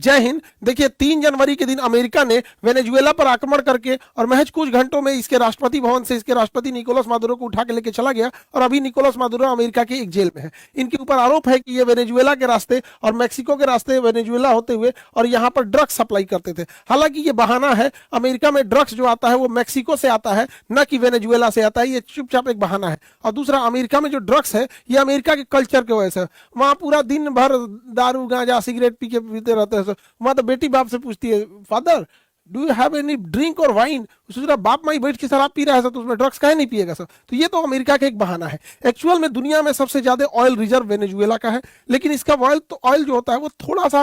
जय हिंद। देखिए 3 जनवरी के दिन अमेरिका ने वेनेजुएला पर आक्रमण करके और महज कुछ घंटों में इसके राष्ट्रपति भवन से इसके राष्ट्रपति निकोलस मादुरो को उठा के लेके चला गया और अभी निकोलस मादुरो अमेरिका के एक जेल में है। इनके ऊपर आरोप है कि ये वेनेजुएला के रास्ते और मैक्सिको के रास्ते वेनेजुएला होते हुए और यहाँ पर ड्रग्स सप्लाई करते थे। हालांकि ये बहाना है, अमेरिका में ड्रग्स जो आता है वो मैक्सिको से आता है, न कि वेनेजुएला से आता है। ये चुपचाप एक बहाना है। और दूसरा, अमेरिका में जो ड्रग्स है ये अमेरिका के कल्चर की वजह से, वहां पूरा दिन भर दारू गांजा सिगरेट पी के पीते रहते हैं। वहां तो बेटी बाप से पूछती है, father do you have any drink और वाइन। उसका बाप माई बैठ के शराब पी रहा है सर, तो उसमें ड्रग्स काहे नहीं पिएगा सर। तो ये तो अमेरिका का एक बहाना है। एक्चुअल में दुनिया में सबसे ज्यादा ऑयल रिजर्व वेनेजुएला का है, लेकिन इसका ऑयल जो होता है वो थोड़ा सा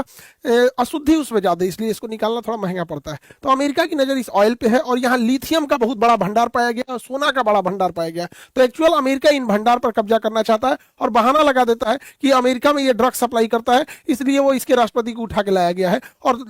अशुद्धि उसमें ज्यादा, इसलिए इसको निकालना थोड़ा महंगा पड़ता है। तो अमेरिका की नजर इस ऑयल पे है और यहाँ लिथियम का बहुत बड़ा भंडार पाया गया और सोना का बड़ा भंडार पाया गया। तो एक्चुअल अमेरिका इन भंडार पर कब्जा करना चाहता है और बहाना लगा देता है कि अमेरिका में ये ड्रग्स सप्लाई करता है, इसलिए वो इसके राष्ट्रपति को उठा के लाया गया है। और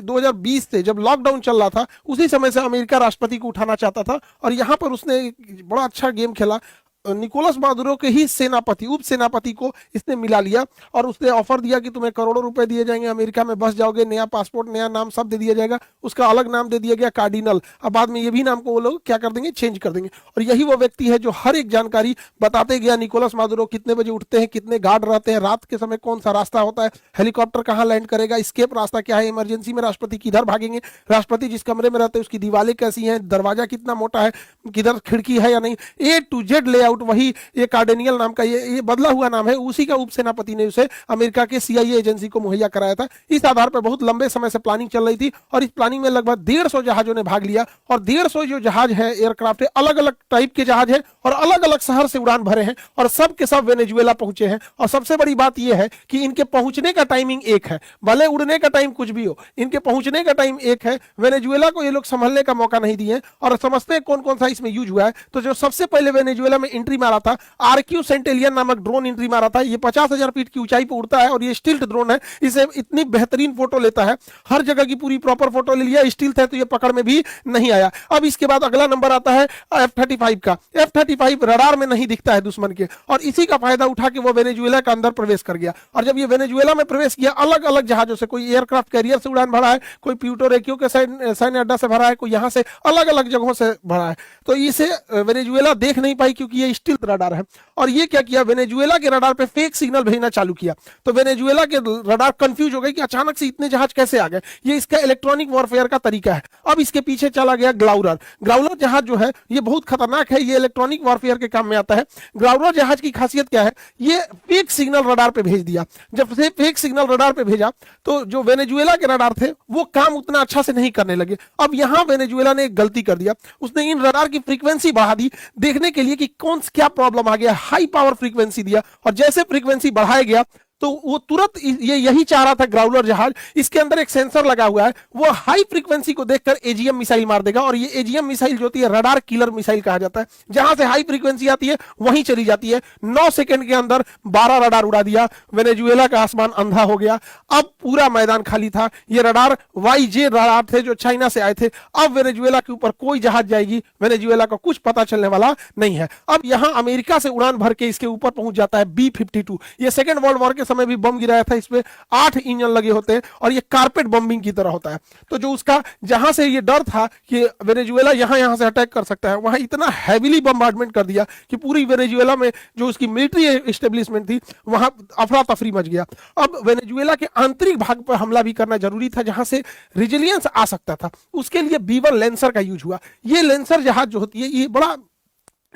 2020 से जब लॉकडाउन चल रहा था उसी समय से अमेरिका राष्ट्रपति को उठाना चाहता था और यहां पर उसने बड़ा अच्छा गेम खेला। निकोलस मादुरो के ही सेनापति, उप सेनापति को इसने मिला लिया और उसने ऑफर दिया कि तुम्हें करोड़ों रुपए दिए जाएंगे, अमेरिका में बस जाओगे, नया पासपोर्ट, नया नाम सब दे दिया जाएगा। उसका अलग नाम दे दिया गया कार्डिनल। अब बाद में ये भी नाम को वो लोग क्या कर देंगे, चेंज कर देंगे। और यही वो व्यक्ति है जो हर एक जानकारी बताते गया। निकोलस मादुरो कितने बजे उठते हैं, कितने गार्ड रहते हैं, रात के समय कौन सा रास्ता होता है, हेलीकॉप्टर कहाँ लैंड करेगा, स्केप रास्ता क्या है, इमरजेंसी में राष्ट्रपति किधर भागेंगे, राष्ट्रपति जिस कमरे में रहते हैं उसकी दीवारें कैसी हैं, दरवाजा कितना मोटा है, किधर खिड़की है या नहीं, A to Z लेआउट। वही ये कार्डेनियल नाम का ये बदला हुआ नाम है, उसी का उप सेनापति ने उसे अमेरिका के CIA एजेंसी को मुहैया कराया था। इस आधार पर बहुत लंबे समय से प्लानिंग चल रही थी और इस प्लानिंग में लगभग 150 जहाजों ने भाग लिया। और 150 जो जहाज है, एयरक्राफ्ट है, अलग अलग टाइप के जहाज है और अलग अलग शहर से उड़ान भरे हैं और सब के सब वेनेजुएला पहुंचे हैं। और सबसे बड़ी बात यह है कि इनके पहुंचने का टाइमिंग एक है, भले उड़ने का टाइम कुछ भी हो, इनके पहुंचने का टाइम एक है। वेनेजुएला को ये लोग संभलने का मौका नहीं दिए और समझते हैं कौन कौन सा इसमें यूज हुआ है। तो जो सबसे पहले वेनेजुएला में एंट्री मारा था, RQ सेंटेलियन नामक ड्रोन एंट्री मारा था। ये 50,000 फीट की ऊंचाई पर उड़ता है और ये स्टील्थ ड्रोन है। इसे इतनी बेहतरीन फोटो लेता है, हर जगह की पूरी प्रॉपर फोटो ले लिया। स्टील्थ है तो ये पकड़ में भी नहीं आया। अब इसके बाद अगला नंबर आता है F-35 का। F-35 रडार में नहीं दिखता है दुश्मन के और इसी का फायदा उठा के वो वेनेजुएला के अंदर प्रवेश कर गया। और जब ये वेनेजुएला में प्रवेश किया, अलग अलग जहाजों से, कोई एयरक्राफ्ट कैरियर से उड़ान भरा है, कोई प्यूर्टो रिको के सैन्य अड्डा से भरा है, कोई यहाँ से अलग अलग जगहों से भरा है। तो इसे वेनेजुएला देख नहीं पाई क्योंकि ये स्टील्थ रडार है। और ये क्या किया, वेनेजुएला के रडार पे फेक सिग्नल भेजना चालू किया। तो वेनेजुएला के रडार कंफ्यूज हो गए कि अचानक से इतने जहाज कैसे आ गए। ये इसका इलेक्ट्रॉनिक वॉरफेयर का तरीका है। अब इसके पीछे चला गया ग्लाउरर। ग्लाउरर जहाज जो है ये बहुत खतरनाक है, ये इलेक्ट्रॉनिक वॉरफेयर के काम में आता है। ग्लाउरर जहाज की खासियत क्या है, ये फेक सिग्नल रडार पे भेज दिया। जब से फेक सिग्नल रडार पे भेजा तो जो वेनेजुएला के रडार थे वो काम उतना अच्छा से नहीं करने लगे। अब यहां वेनेजुएला ने एक गलती कर दिया, उसने इन रडार की फ्रीक्वेंसी बढ़ा दी देखने के लिए कि कौन क्या प्रॉब्लम आ गया। हाई पावर फ्रीक्वेंसी दिया और जैसे फ्रीक्वेंसी बढ़ाया गया तो वो तुरंत यही चाह रहा था ग्राउलर जहाज, इसके अंदर एक सेंसर लगा हुआ है, वो हाई फ्रीक्वेंसी को देखकर AGM मिसाइल मार देगा। और ये AGM मिसाइल जो होती है रडार किलर मिसाइल कहा जाता है, जहां से हाई फ्रीक्वेंसी आती है वहीं चली जाती है। 9 सेकंड के अंदर 12 रडार उड़ा दिया। वेनेजुएला का आसमान अंधा हो गया। अब पूरा मैदान खाली था। ये रडार YJ रडार थे जो चाइना से आए थे। अब वेनेजुएला के ऊपर कोई जहाज जाएगी, वेनेजुएला को कुछ पता चलने वाला नहीं है। अब यहां अमेरिका से उड़ान भर के इसके ऊपर पहुंच जाता है B-52। ये सेकेंड वर्ल्ड वॉर के समय भी बम गिराया था, इसमें 8 इंजन लगे होते हैं और ये कारपेट बम्बिंग की तरह होता है। तो जो उसका जहां से ये डर था कि वेनेजुएला यहां से अटैक कर सकता है, वहां इतना हैवीली बम्बार्डमेंट कर दिया कि पूरी वेनेजुएला में जो उसकी मिलिट्री एस्टेब्लिशमेंट थी वहां अफरा तफरी मच गया। अब वेनेजुएला के आंतरिक भाग पर हमला भी करना जरूरी था जहां से रिजिलियंस आ सकता था। उसके लिए B-1 लेंसर का यूज हुआ। ये लेंसर जहाज जो होती है ये बड़ा,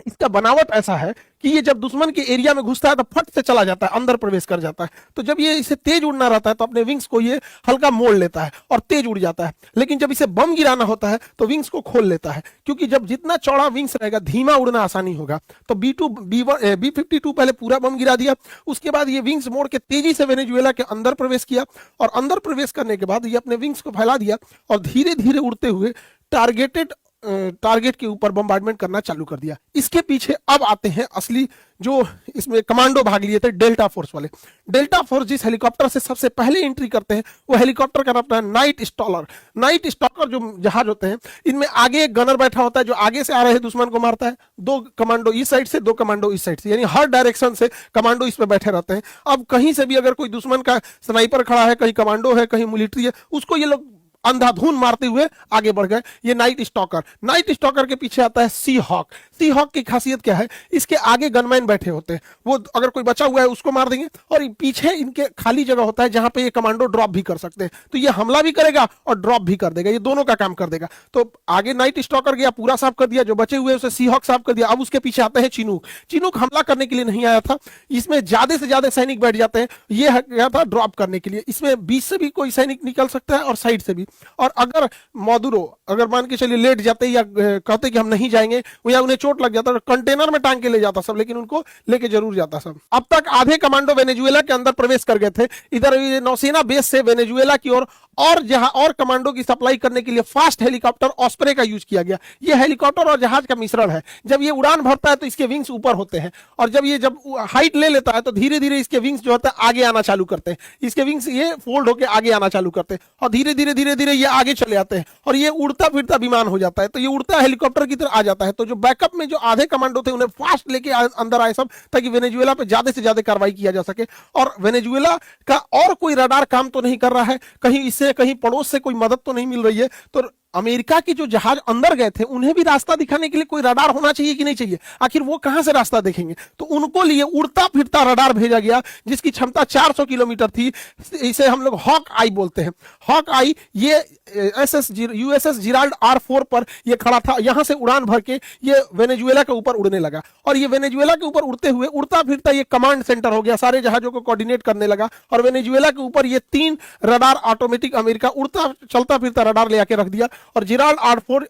इसका बनावट ऐसा है कि ये जब दुश्मन के एरिया में घुसता है तो फट से चला जाता है, अंदर प्रवेश कर जाता है। तो जब ये इसे तेज उड़ना रहता है तो अपने विंग्स को ये हल्का मोड़ लेता है और तेज उड़ जाता है। लेकिन जब इसे बम गिराना होता है तो विंग्स को खोल लेता है, क्योंकि जब जितना चौड़ा विंग्स रहेगा धीमा उड़ना आसानी होगा। तो B-52 पहले पूरा बम गिरा दिया, उसके बाद ये विंग्स मोड़ के तेजी से वेनेजुएला के अंदर प्रवेश किया और अंदर प्रवेश करने के बाद ये अपने विंग्स को फैला दिया और धीरे धीरे उड़ते हुए टारगेटेड टारगेट के ऊपर बम्बार्डमेंट करना चालू कर दिया। इसके पीछे अब आते हैं असली जो इसमें कमांडो भाग लिए थे, डेल्टा फोर्स वाले। डेल्टा फोर्स जिस हेलीकॉप्टर से सबसे पहले एंट्री करते हैं वो हेलीकॉप्टर का नाम है नाइट स्टॉलर। नाइट स्टॉकर जो जहाज होते हैं, इनमें आगे एक गनर बैठा होता है जो आगे से आ रहे दुश्मन को मारता है, दो कमांडो इस साइड से, दो कमांडो इस साइड से, यानी हर डायरेक्शन से कमांडो इस पे बैठे रहते हैं। अब कहीं से भी अगर कोई दुश्मन का स्नाइपर खड़ा है, कहीं कमांडो है, कहीं मिलिट्री है, उसको ये लोग अंधाधुन मारते हुए आगे बढ़ गए। ये नाइट स्टॉकर। नाइट स्टॉकर के पीछे आता है सी हॉक। सी हॉक की खासियत क्या है, इसके आगे गनमैन बैठे होते हैं, वो अगर कोई बचा हुआ है उसको मार देंगे, और पीछे इनके खाली जगह होता है जहां पे ये कमांडो ड्रॉप भी कर सकते हैं। तो ये हमला भी करेगा और ड्रॉप भी कर देगा, ये दोनों का काम कर देगा। तो आगे नाइट स्टॉकर गया, पूरा साफ कर दिया, जो बचे हुए उसे सी हॉक साफ कर दिया। अब उसके पीछे आते हैं चिनूक। चिनूक हमला करने के लिए नहीं आया था, इसमें ज्यादा से ज्यादा सैनिक बैठ जाते हैं, ये गया था ड्रॉप करने के लिए। इसमें बीच से भी कोई सैनिक निकल सकता है और साइड से भी। और अगर मादुरो अगर मान के चलिए लेट जाते या कहते कि हम नहीं जाएंगे, या उन्हें चोट लग जाता, कंटेनर में टांग के ले जाता सब, लेकिन उनको लेके जरूर जाता सब। अब तक आधे कमांडो वेनेजुएला के अंदर प्रवेश कर गए थे। इधर नौसेना बेस से वेनेजुएला की ओर और जहां और कमांडो की सप्लाई करने के लिए फास्ट हेलीकॉप्टर ऑस्प्रे का यूज किया गया। यह हेलीकॉप्टर और जहाज का मिश्रण है। जब ये उड़ान भरता है तो इसके विंग्स ऊपर होते हैं, और जब हाइट ले लेता है तो धीरे धीरे इसके विंग्स जो होते हैं आगे आना चालू करते हैं। इसके विंग्स ये फोल्ड होकर आगे आना चालू करते हैं, और धीरे धीरे ये आगे चले आते हैं, और ये उड़ता फिरता विमान हो जाता है। तो ये उड़ता हेलीकॉप्टर की तरह आ जाता है। तो जो बैकअप में जो आधे कमांडो थे उन्हें फास्ट लेके अंदर आए सब, ताकि वेनेजुएला पे ज्यादा से ज्यादा कार्रवाई किया जा सके। और वेनेजुएला का और कोई रडार काम तो नहीं कर रहा है, कहीं इससे कहीं पड़ोस से कोई मदद तो नहीं मिल रही है। तो अमेरिका के जो जहाज अंदर गए थे उन्हें भी रास्ता दिखाने के लिए कोई रडार होना चाहिए कि नहीं चाहिए। आखिर वो कहां से रास्ता देखेंगे, तो उनको लिए उड़ता फिरता रडार भेजा गया जिसकी क्षमता 400 किलोमीटर थी। इसे हम लोग हॉक आई बोलते हैं। हॉक आई ये यूएसएस जिराल्ड R4 पर ये खड़ा था। यहां से उड़ान भर के ये वेनेजुएला के ऊपर उड़ने लगा, और ये वेनेजुएला के ऊपर उड़ते हुए उड़ता फिरता ये कमांड सेंटर हो गया, सारे जहाजों को कोऑर्डिनेट करने लगा। और वेनेजुएला के ऊपर ये 3 रडार ऑटोमेटिक अमेरिका उड़ता चलता फिरता रडार ले आके रख दिया। और जिराल्ड R4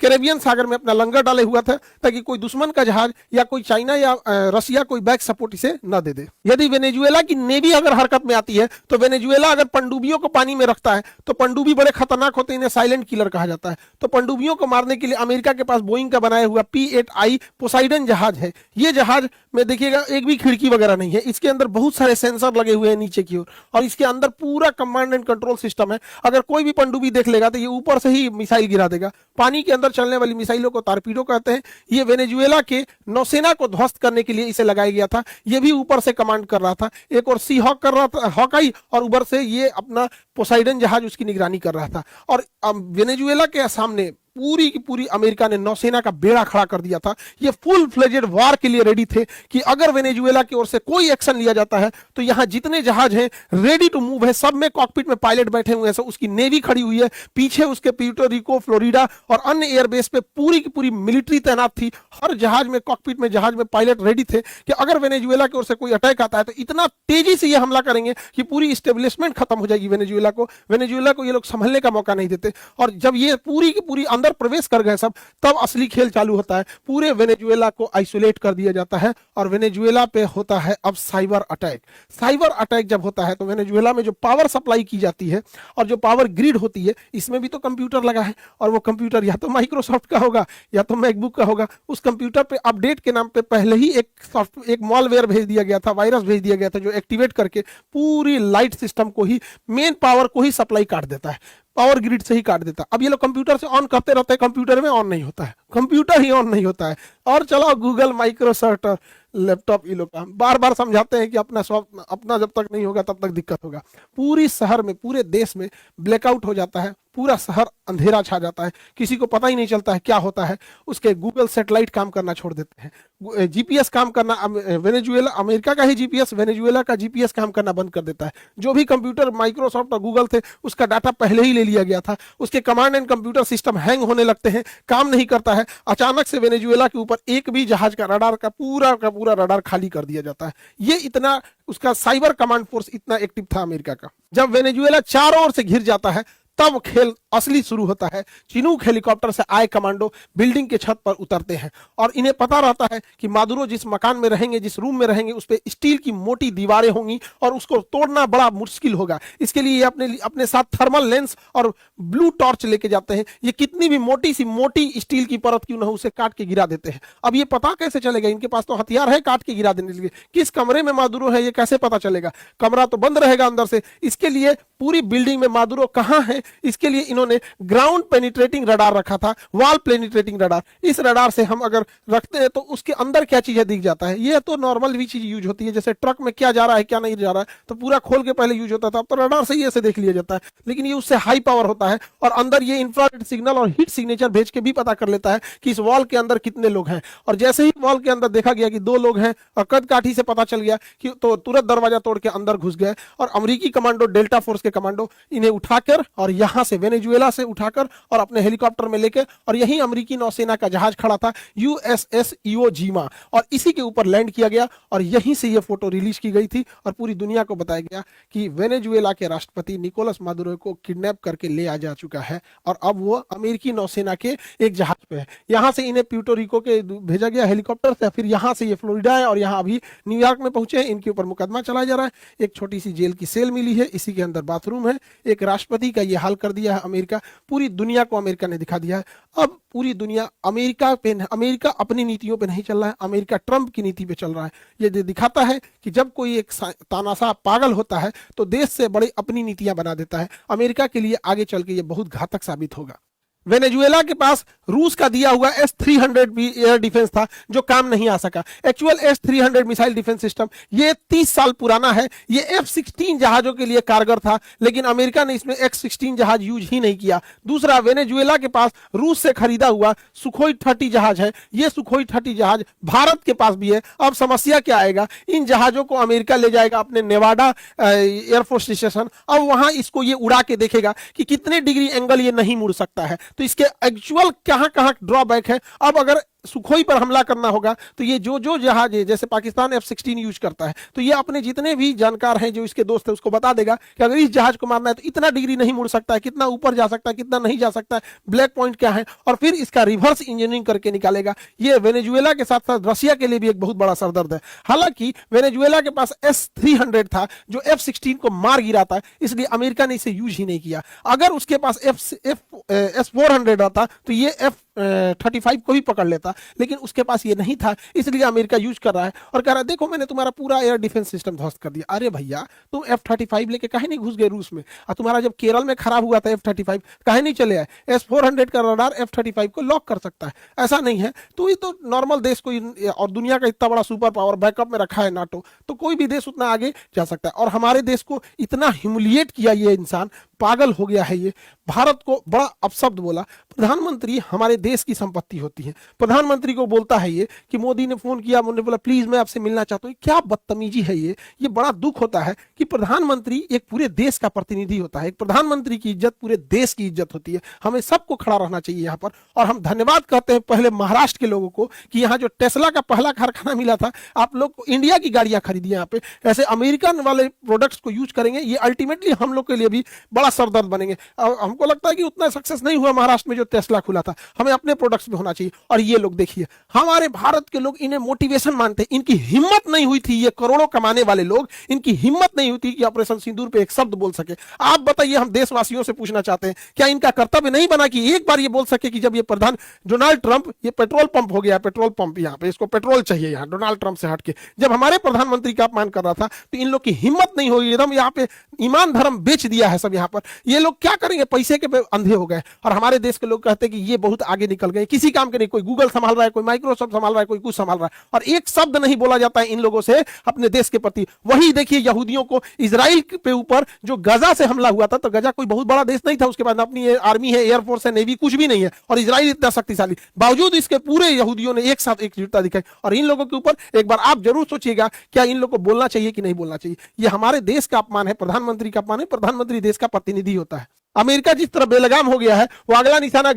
कैरेबियन सागर में अपना लंगर डाले हुआ था, ताकि कोई दुश्मन का जहाज या कोई चाइना या रसिया कोई बैक सपोर्ट इसे न दे दे। यदि वेनेजुएला की नेवी अगर हरकत में आती है, तो वेनेजुएला अगर पनडुब्बियों को पानी में रखता है, तो पनडुब्बी बड़े खतरनाक होते हैं, इन्हें साइलेंट किलर कहा जाता है। तो पनडुब्बियों को मारने के लिए अमेरिका के पास बोइंग का बनाया हुआ P-8I पोसाइडन जहाज है। ये जहाज में देखिएगा एक भी खिड़की वगैरह नहीं है, इसके अंदर बहुत सारे सेंसर लगे हुए हैं नीचे की ओर, और इसके अंदर पूरा कमांड एंड कंट्रोल सिस्टम है। अगर कोई भी पनडुब्बी देख लेगा तो ये ऊपर से ही मिसाइल गिरा देगा। पानी के अंदर चलने वाली मिसाइलों को टारपीडो कहते हैं। ये वेनेजुएला के नौसेना को ध्वस्त करने के लिए इसे लगाया गया था। ये भी ऊपर से कमांड कर रहा था, एक और सी हॉक कर रहा था, हॉकाई, और ऊपर से ये अपना पोसाइडन जहाज उसकी निगरानी कर रहा था। और वेनेजुएला के सामने पूरी की पूरी अमेरिका ने नौसेना का बेड़ा खड़ा कर दिया था। ये फुल फ्लेजेड वार के लिए रेडी थे कि अगर वेनेजुएला की ओर से कोई एक्शन लिया जाता है तो यहां जितने जहाज हैं रेडी टू मूव है, सब में कॉकपिट में पायलट बैठे हुए हैं, सब उसकी नेवी खड़ी हुई है, पीछे उसके प्यूर्टो रिको, फ्लोरिडा और अन्य एयरबेस पे पूरी की पूरी मिलिट्री तैनात थी। हर जहाज में कॉकपिट में जहाज में पायलट रेडी थे कि अगर वेनेजुएला की ओर से कोई अटैक आता है तो इतना तेजी से ये हमला करेंगे कि पूरी स्टेब्लिशमेंट खत्म हो जाएगी। वेनेजुएला को ये लोग संभलने का मौका नहीं देते। और जब ये पूरी की पूरी अंदर प्रवेश कर गए सब, तब असली खेल चालू होता है। पूरे वेनेजुएला को आइसोलेट कर दिया जाता है और वेनेजुएला पे होता है अब साइबर अटैक। साइबर अटैक जब होता है तो वेनेजुएला में जो पावर सप्लाई की जाती है और जो पावर ग्रिड होती है, इसमें भी तो कंप्यूटर लगा है, और वो कंप्यूटर या तो माइक्रोसॉफ्ट का होगा या तो मैकबुक का होगा। उस कंप्यूटर पे अपडेट के नाम पे पहले ही एक मॉलवेयर भेज दिया गया था, वायरस भेज दिया गया था, जो एक्टिवेट करके पूरी लाइट सिस्टम को ही, मेन पावर को ही सप्लाई काट देता है, पावर ग्रिड से ही काट देता है। अब ये लोग कंप्यूटर से ऑन करते रहते हैं, कंप्यूटर में ऑन नहीं होता है, कंप्यूटर ही ऑन नहीं होता है। और चलो गूगल, माइक्रोसॉफ्ट, लैपटॉप, ये लोग का बार बार समझाते हैं कि अपना जब तक नहीं होगा तब तक दिक्कत होगा। पूरी शहर में, पूरे देश में ब्लैकआउट हो जाता है, पूरा शहर अंधेरा छा जाता है, किसी को पता ही नहीं चलता है क्या होता है। उसके गूगल सैटेलाइट काम करना छोड़ देते हैं, जीपीएस काम करना, वेनेजुएला अमेरिका का ही जीपीएस वेनेजुएला का जीपीएस काम करना बंद कर देता है। जो भी कंप्यूटर माइक्रोसॉफ्ट और गूगल थे उसका डाटा पहले ही ले लिया गया था। उसके command and computer system hang होने लगते हैं, काम नहीं करता है। अचानक से वेनेजुएला के ऊपर एक भी जहाज का रडार का पूरा रडार खाली कर दिया जाता है। ये इतना उसका साइबर कमांड फोर्स इतना एक्टिव था अमेरिका का। जब वेनेजुएला चारों ओर से घिर जाता है तब खेल असली शुरू होता है। चिनूक हेलीकॉप्टर से आए कमांडो बिल्डिंग के छत पर उतरते हैं और इन्हें पता रहता है कि मादुरो जिस मकान में रहेंगे, जिस रूम में रहेंगे, उस पर स्टील की मोटी दीवारें होंगी और उसको तोड़ना बड़ा मुश्किल होगा। इसके लिए ये अपने साथ थर्मल लेंस और ब्लू टॉर्च लेके जाते हैं। ये कितनी भी मोटी सी मोटी स्टील की परत क्यों ना हो, उसे काट के गिरा देते हैं। अब ये पता कैसे चलेगा, इनके पास तो हथियार है काट के गिरा देने के लिए, किस कमरे में मादुरो है ये कैसे पता चलेगा? कमरा तो बंद रहेगा अंदर से। इसके लिए पूरी बिल्डिंग में मादुरो कहां है, इसके लिए इन्होंने ग्राउंड पेनिट्रेटिंग रडार रखा था, वॉल पेनिट्रेटिंग रडार। इस रडार से हम अगर रखते हैं तो उसके अंदर क्या चीज है दिख जाता है। ये तो नॉर्मल भी चीज यूज होती है, जैसे ट्रक में क्या जा रहा है क्या नहीं जा रहा है तो पूरा खोल के पहले यूज होता था, अब तो रडार से ही ऐसे देख लिया जाता है। लेकिन ये उससे हाई पावर होता है और अंदर ये इंफ्रारेड सिग्नल और हीट सिग्नेचर भेज के भी पता कर लेता है कि इस वॉल के अंदर कितने लोग हैं। और जैसे ही वॉल के अंदर देखा गया कि 2 लोग हैं और कद काठी से पता चल गया कि तो तुरंत दरवाजा तोड़ के अंदर घुस गए और अमेरिकी कमांडो, डेल्टा फोर्स के कमांडो इन्हें उठाकर और यहां से वेनेजुएला से उठाकर और अपने हेलीकॉप्टर में लेकर, और यही अमेरिकी नौसेना का जहाज खड़ा था यूएसएस इवो जीमा, और इसी के ऊपर लैंड किया गया और यहीं से यह फोटो रिलीज की गई थी और पूरी दुनिया को बताया गया कि वेनेजुएला के राष्ट्रपति निकोलस मादुरो को किडनैप करके ले आ जा चुका है और अब वो अमेरिकी नौसेना के एक जहाज पे है। यहां से इन्हें प्यूर्टो रिको के भेजा गया हेलीकॉप्टर से, फिर यहां से ये फ्लोरिडा है और यहां अभी न्यूयॉर्क में पहुंचे हैं। इनके ऊपर मुकदमा चलाया जा रहा है। एक छोटी सी जेल की सेल मिली है, इसी के अंदर बाथरूम है। एक राष्ट्रपति का ये हाल कर दिया है अमेरिका, पूरी दुनिया को अमेरिका ने दिखा दिया है। अब पूरी दुनिया अमेरिका अपनी नीतियों पे नहीं चल रहा है, अमेरिका ट्रंप की नीति पे चल रहा है। ये दिखाता है कि जब कोई एक तानाशाह पागल होता है तो देश से बड़े अपनी नीतियां बना देता है। अमेरिका के लिए आगे चल के ये बहुत घातक साबित होगा। वेनेजुएला के पास रूस का दिया हुआ S-300 भी एयर डिफेंस था जो काम नहीं आ सका। Actual S-300 missile defence system ये 30 साल पुराना है। ये F-16 जहाजों के लिए कारगर था, लेकिन अमेरिका ने इसमें X-16 जहाज यूज ही नहीं किया। दूसरा, वेनेजुएला के पास रूस से खरीदा हुआ सुखोई 30 जहाज है। ये सुखोई 30 जहाज भारत के पास भी है। अब समस्या क्या आएगा, इन जहाजों को अमेरिका ले जाएगा अपने नेवाडा एयरफोर्स स्टेशन। अब वहां इसको ये उड़ा के देखेगा कि कितने डिग्री एंगल ये नहीं मुड़ सकता है, तो इसके एक्चुअल कहां कहां ड्रॉबैक है। अब अगर सुखोई पर हमला करना होगा तो ये जो जहाज है, जैसे पाकिस्तान F-16 यूज करता है, तो ये अपने जितने भी जानकार हैं जो इसके दोस्त है उसको बता देगा कि अगर इस जहाज को मारना है तो इतना डिग्री नहीं मुड़ सकता है, कितना ऊपर जा सकता है, कितना नहीं जा सकता है, ब्लैक पॉइंट क्या है, और फिर इसका रिवर्स इंजीनियरिंग करके निकालेगा। ये वेनेजुएला के साथ साथ रशिया के लिए भी एक बहुत बड़ा सरदर्द है। हालांकि वेनेजुएला के पास S-300 था जो F-16 को मार गिराता है, इसलिए अमेरिका ने इसे यूज ही नहीं किया। अगर उसके पास S-400 आता तो ये F-35 को भी पकड़ लेता, लेकिन उसके पास ये नहीं था, इसलिए अमेरिका यूज कर रहा है और कह रहा है देखो मैंने तुम्हारा पूरा एयर डिफेंस सिस्टम ध्वस्त कर दिया। अरे भैया, तुम F-35 लेके काहे नहीं घुस गए रूस में? और तुम्हारा जब केरल में खराब हुआ था F-35, काहे नहीं चले आए? S-400 का रडार F-35 को लॉक कर सकता है, ऐसा नहीं है। तो ये तो नॉर्मल देश को, और दुनिया का इतना बड़ा सुपर पावर बैकअप में रखा है नाटो, तो कोई भी देश उतना आगे जा सकता है। और हमारे देश को इतना ह्यूमिलिएट किया ये इंसान, पागल हो गया है ये। भारत को बड़ा अपशब्द बोला। प्रधानमंत्री हमारे देश की संपत्ति होती है। प्रधानमंत्री को बोलता है ये कि मोदी ने फोन किया, मोदी ने बोला प्लीज मैं आपसे मिलना चाहता हूँ। क्या बदतमीजी है ये बड़ा दुख होता है कि प्रधानमंत्री एक पूरे देश का प्रतिनिधि होता है। एक प्रधानमंत्री की इज्जत पूरे देश की इज्जत होती है। हमें सबको खड़ा रहना चाहिए यहाँ पर। और हम धन्यवाद कहते हैं पहले महाराष्ट्र के लोगों को कि यहाँ जो टेस्ला का पहला कारखाना मिला था, आप लोग को इंडिया की गाड़ियां खरीदी यहाँ पे। ऐसे अमेरिकन वाले प्रोडक्ट्स को यूज करेंगे, ये अल्टीमेटली हम लोग के लिए भी बड़ा सरदर्द बनेंगे। हमको लगता है कि उतना सक्सेस नहीं हुआ महाराष्ट्र में जो टेस्ला खुला था। हमें अपने प्रोडक्ट्स में होना चाहिए। और ये लोग देखिए, हमारे भारत के लोग इन्हें मोटिवेशन मानते हैं। इनकी हिम्मत नहीं हुई थी, ये करोड़ों कमाने वाले लोग, इनकी हिम्मत नहीं हुई थी कि ऑपरेशन सिंदूर पे एक शब्द बोल सके। आप बताइए, हम देशवासियों से पूछना चाहते हैं, क्या इनका कर्तव्य नहीं बना कि एक बार ये बोल सके कि जब ये प्रधान डोनाल्ड ट्रंप, ये पेट्रोल पंप हो गया, पेट्रोल पंप यहाँ पे, इसको पेट्रोल चाहिए यहाँ डोनाल्ड ट्रंप से हटके, जब हमारे प्रधानमंत्री का अपमान कर रहा था तो इन लोग की हिम्मत नहीं हुई। एकदम यहाँ पे ईमान धर्म बेच दिया है सब। यहाँ पर ये लोग क्या करेंगे, पैसे के अंधे हो गए। और हमारे देश के लोग कहते हैं कि ये बहुत आगे निकल गए, किसी काम के नहीं। कोई गूगल संभाल रहा है, कोई माइक्रोसॉफ्ट संभाल रहा है, कोई कुछ संभाल रहा है, और एक शब्द नहीं बोला जाता है इन लोगों से अपने देश के प्रति। वही देखिए यहूदियों को इजराइल के ऊपर जो गजा से हमला हुआ था, तो गजा कोई बहुत बड़ा देश नहीं था, उसके बाद अपनी आर्मी है, एयरफोर्स है, नेवी, कुछ भी नहीं है, और इजराइल इतना शक्तिशाली, बावजूद इसके पूरे यहूदियों ने एक साथ एकजुटता दिखाई। और इन लोगों के ऊपर एक बार आप जरूर सोचिएगा, क्या इन लोगों को बोलना चाहिए कि नहीं बोलना चाहिए? ये हमारे देश का अपमान है, प्रधानमंत्री का अपमान है। प्रधानमंत्री देश का प्रतिनिधि होता है। अमेरिका जिस तरह बेलगाम हो गया है, वो अगला निशाना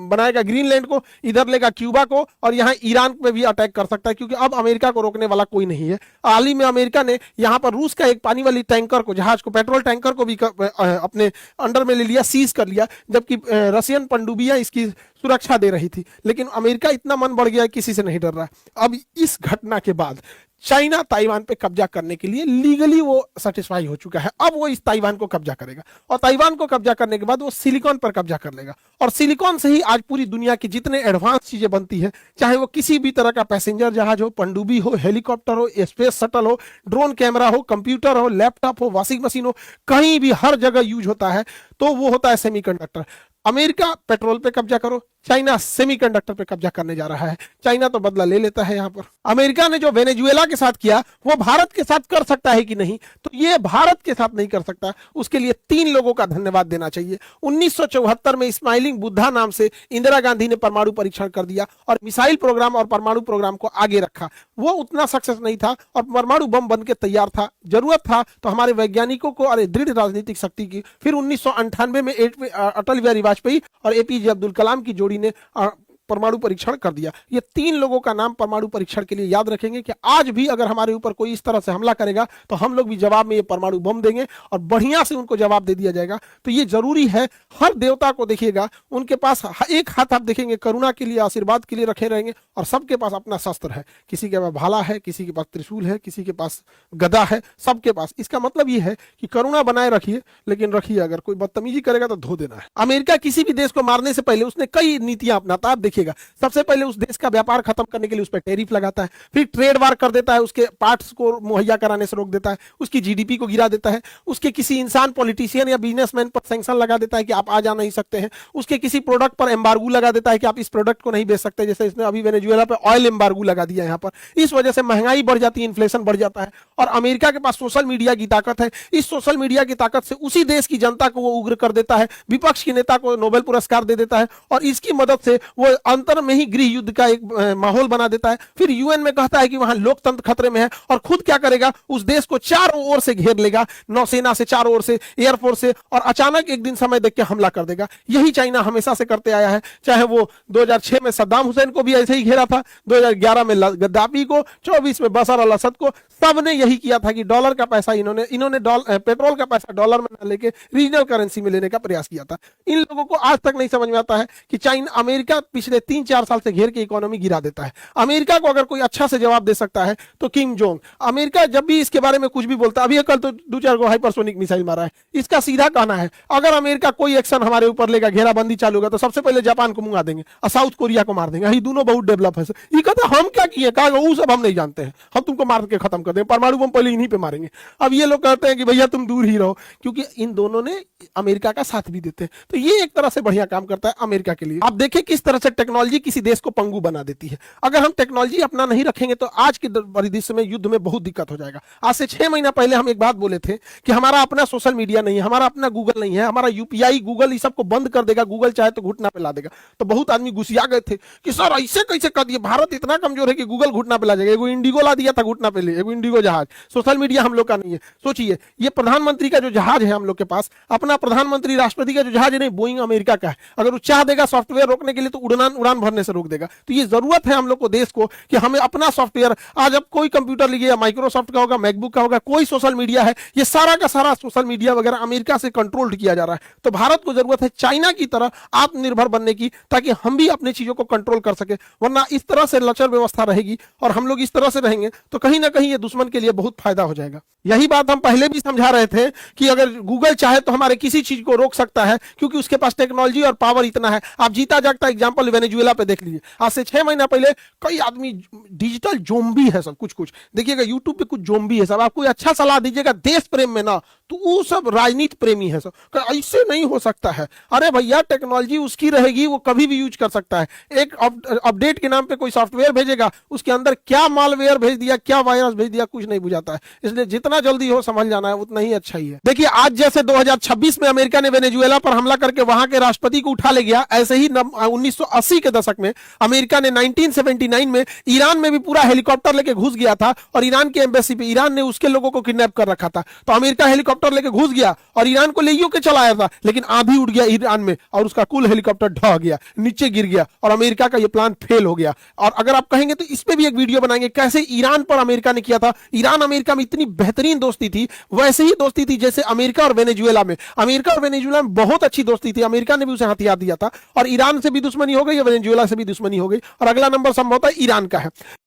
बनाएगा ग्रीनलैंड को, इधर लेगा क्यूबा को, और यहाँ ईरान पे भी अटैक कर सकता है, क्योंकि अब अमेरिका को रोकने वाला कोई नहीं है। हाल ही में अमेरिका ने यहाँ पर रूस का एक पानी वाली टैंकर को, जहाज को, पेट्रोल टैंकर को भी अपने अंडर में ले लिया, सीज कर लिया, जबकि रशियन पनडुब्बियां इसकी सुरक्षा दे रही थी। लेकिन अमेरिका इतना मन बढ़ गया, किसी से नहीं डर रहा। अब इस घटना के बाद चाइना ताइवान पे कब्जा करने के लिए लीगली वो सेटिस्फाई हो चुका है। अब वो इस ताइवान को कब्जा करेगा, और ताइवान को कब्जा करने के बाद वो सिलिकॉन पर कब्जा कर लेगा, और सिलिकॉन से ही आज पूरी दुनिया की जितने एडवांस चीजें बनती है, चाहे वो किसी भी तरह का पैसेंजर जहाज हो, पनडुब्बी हो, हेलीकॉप्टर हो, स्पेस शटल हो, ड्रोन कैमरा हो, कंप्यूटर हो, लैपटॉप हो, वॉशिंग मशीन हो, कहीं भी हर जगह यूज होता है, तो वो होता है सेमीकंडक्टर। अमेरिका पेट्रोल पे कब्जा करो, चाइना सेमीकंडक्टर पे कब्जा करने जा रहा है। चाइना तो बदला ले लेता है। यहाँ पर अमेरिका ने जो वेनेजुएला के साथ किया, वो भारत के साथ कर सकता है कि नहीं? तो ये भारत के साथ नहीं कर सकता। उसके लिए 3 लोगों का धन्यवाद देना चाहिए। 1974 में स्माइलिंग बुद्धा नाम से इंदिरा गांधी ने परमाणु परीक्षण कर दिया और मिसाइल प्रोग्राम और परमाणु प्रोग्राम को आगे रखा। वो उतना सक्सेस नहीं था और परमाणु बम बन के तैयार था। जरूरत था तो हमारे वैज्ञानिकों को और दृढ़ राजनीतिक शक्ति की। फिर 1998 में अटल बिहारी वाजपेयी और एपीजे अब्दुल कलाम की जोड़ी ने परमाणु परीक्षण कर दिया। ये 3 लोगों का नाम परमाणु परीक्षण के लिए याद रखेंगे कि आज भी अगर हमारे ऊपर कोई इस तरह से हमला करेगा तो हम लोग भी जवाब में ये परमाणु बम देंगे और बढ़िया से उनको जवाब दे दिया जाएगा। तो ये जरूरी है। हर देवता को देखिएगा, उनके पास एक हाथ आप देखेंगे करुणा के लिए, आशीर्वाद के लिए रखे रहेंगे, और सबके पास अपना शस्त्र है। किसी के पास भाला है, किसी के पास त्रिशूल है, किसी के पास गदा है, सबके पास। इसका मतलब ये है कि करुणा बनाए रखिए, लेकिन रखिए अगर कोई बदतमीजी करेगा तो धो देना है। अमेरिका किसी भी देश को मारने से पहले उसने कई नीतियां अपनाता है। आप देखिएगा, सबसे पहले उस देश का व्यापार खत्म करने के लिए उस पर टैरिफ लगाता है, फिर ट्रेड वार कर देता है, उसके पार्ट्स को मुहैया कराने से रोक देता है, उसकी जीडीपी को गिरा देता है, उसके किसी इंसान, पॉलिटिशियन या बिजनेसमैन पर सैंक्शन लगा देता है कि आप आ जा नहीं सकते हैं, उसके किसी प्रोडक्ट पर एम्बार्गो लगा देता है कि आप इस प्रोडक्ट को नहीं बेच सकते। जैसे इसने अभी वेनेजुएला पे ऑयल एम्बार्गो लगा दिया यहाँ पर। इस वजह से महंगाई बढ़ जाती है, इन्फ्लेशन बढ़ जाता है। और अमेरिका के पास सोशल मीडिया की ताकत है। इस सोशल मीडिया की ताकत से उसी देश की जनता को वो उग्र कर देता है, विपक्ष के नेता को नोबेल पुरस्कार दे देता है, और इसकी मदद से वो अंतर में ही गृह युद्ध का एक माहौल बना देता है। फिर यूएन में कहता है कि वहां लोकतंत्र खतरे में है, और खुद क्या करेगा, उस देश को चारों ओर से घेर लेगा, नौसेना से, चारों ओर से, एयरफोर्स से, और अचानक एक दिन समय देख के हमला कर देगा। यही चाइना हमेशा से करते आया है। चाहे वो 2006 में सद्दाम हुसैन को भी ऐसे ही घेरा था, 2011 में गद्दाफी को, 24 में बशर अल असद को, सबने यही किया था कि डॉलर का पैसा इन्होंने पेट्रोल का पैसा डॉलर में न लेके रीजनल करेंसी में लेने का प्रयास किया था। इन लोगों को आज तक नहीं समझ में आता है कि चाइना, अमेरिका पिछले 3-4 साल से घेर के इकोनॉमी गिरा देता है। अमेरिका को अगर कोई अच्छा से जवाब दे सकता है तो किम जोंग। अमेरिका जब भी इसके बारे में कुछ भी बोलता है, अभी कल तो 2-4 गो हाइपरसोनिक मिसाइल मारा है, इसका सीधा कहना है अगर अमेरिका कोई एक्शन हमारे ऊपर लेगा, घेराबंदी चालू होगा, तो सबसे पहले जापान को मुंगा देंगे और साउथ कोरिया को मार देंगे। ये दोनों बहुत डेवलप है। ये कहता हम क्या किए, कहा वो सब हम नहीं जानते हैं, हम तुमको मार के खत्म कर देंगे, परमाणु बम पहले इन्हीं पे मारेंगे। अब ये लोग कहते हैं कि भैया तुम दूर ही रहो, क्योंकि इन दोनों ने अमेरिका का साथ भी देते हैं। तो ये एक तरह से बढ़िया काम करता है अमेरिका के लिए। आप देखें किस तरह से टेक्नोलॉजी किसी देश को पंगु बना देती है। अगर हम टेक्नोलॉजी अपना नहीं रखेंगे तो आज के परिदृश्य में युद्ध में बहुत दिक्कत हो जाएगा। आज से 6 महीना पहले हम एक बात बोले थे कि हमारा अपना सोशल मीडिया नहीं है, हमारा अपना गूगल नहीं है, हमारा यूपीआई गूगल इस सबको बंद कर देगा, गूगल चाहे तो घुटना पे ला देगा। तो बहुत आदमी गुस्सिया गए थे कि सर ऐसे कैसे कर दिए, भारत इतना कमजोर है कि गूगल घुटना पे ला जाएगा। एगो इंडिगो ला दिया था घुटना पे, एगो इंडिगो जहाज। सोशल मीडिया हम लोग का नहीं है। सोचिए, ये प्रधानमंत्री का जो जहाज है हम लोग के पास, अपना प्रधानमंत्री राष्ट्रपति का जो जहाज है, नहीं, बोइंग अमेरिका का है। अगर वो चाह देगा सॉफ्टवेयर रोकने के लिए तो उड़ान भरने से रोक देगा। तो ये जरूरत है हम लोग को, देश को, कि हमें अपना सॉफ्टवेयर, आज अब कोई कंप्यूटर लीजिए, माइक्रोसॉफ्ट का होगा, मैकबुक का होगा, कोई सोशल मीडिया है, ये सारा का सारा सोशल मीडिया वगैरह अमेरिका से कंट्रोल किया जा रहा है। तो भारत को जरूरत है चाइना की तरह आत्मनिर्भर बनने की, ताकि हम भी अपनी चीजों को कंट्रोल कर सके। वरना इस तरह से लचर व्यवस्था रहेगी और हम लोग इस तरह से रहेंगे तो कहीं ना कहीं ये दुश्मन के लिए बहुत फायदा हो जाएगा। यही बात हम पहले भी समझा रहे थे कि अगर गूगल चाहे तो हमारे किसी चीज को रोक सकता है, क्योंकि उसके पास टेक्नोलॉजी और पावर इतना है। आप जीता जागता एग्जांपल वेनेजुएला पे देख लीजिए। आज से 6 महीना पहले कई आदमी, डिजिटल जोम्बी है सब, कुछ देखिएगा यूट्यूब पे कुछ जोम्बी है सब। आप कोई अच्छा सलाह दीजिएगा देश प्रेम में ना, तो वो सब राजनीति प्रेमी है सब, ऐसे नहीं हो सकता है। अरे भैया, टेक्नोलॉजी उसकी रहेगी, वो कभी भी यूज कर सकता है। एक अपडेट के नाम पे कोई सॉफ्टवेयर भेजेगा, उसके अंदर क्या मालवेयर भेज दिया, क्या वायरस भेज दिया, कुछ नहीं बुझाता है। इसलिए जितना जल्दी हो समझ जाना है, उतना ही अच्छा ही है। देखिए, आज जैसे 2026 1926 में अमेरिका ने वेनेजुएला पर हमला करके वहां के राष्ट्रपति को उठा ले गया। ऐसे ही 1980 के दशक में अमेरिका ने 1979 में ईरान में भी पूरा हेलीकॉप्टर लेके घुस गया था और ईरान की एम्बेसी पे ईरान ने उसके लोगों को किडनैप कर रखा था। तो अमेरिका हेलीकॉप्टर लेके घुस गया और ईरान को ले के चला आया था, लेकिन आंधी उड़ गया ईरान में और उसका कुल हेलीकॉप्टर ढह गया, नीचे गिर गया और अमेरिका का यह प्लान फेल हो गया। और अगर आप कहेंगे तो इस पे भी एक वीडियो बनाएंगे कैसे ईरान पर अमेरिका ने किया था। ईरान अमेरिका में इतनी बेहतरीन दोस्ती थी, वैसे ही दोस्ती थी जैसे अमेरिका और वेनेजुएला में। अमेरिका और वेनेजुएला में बहुत अच्छी दोस्ती थी, अमेरिका ने भी उसे हथियार दिया था और ईरान से भी दुश्मनी हो गई, वेनेजुएला से भी दुश्मनी हो गई और अगला नंबर संभवतः ईरान का है।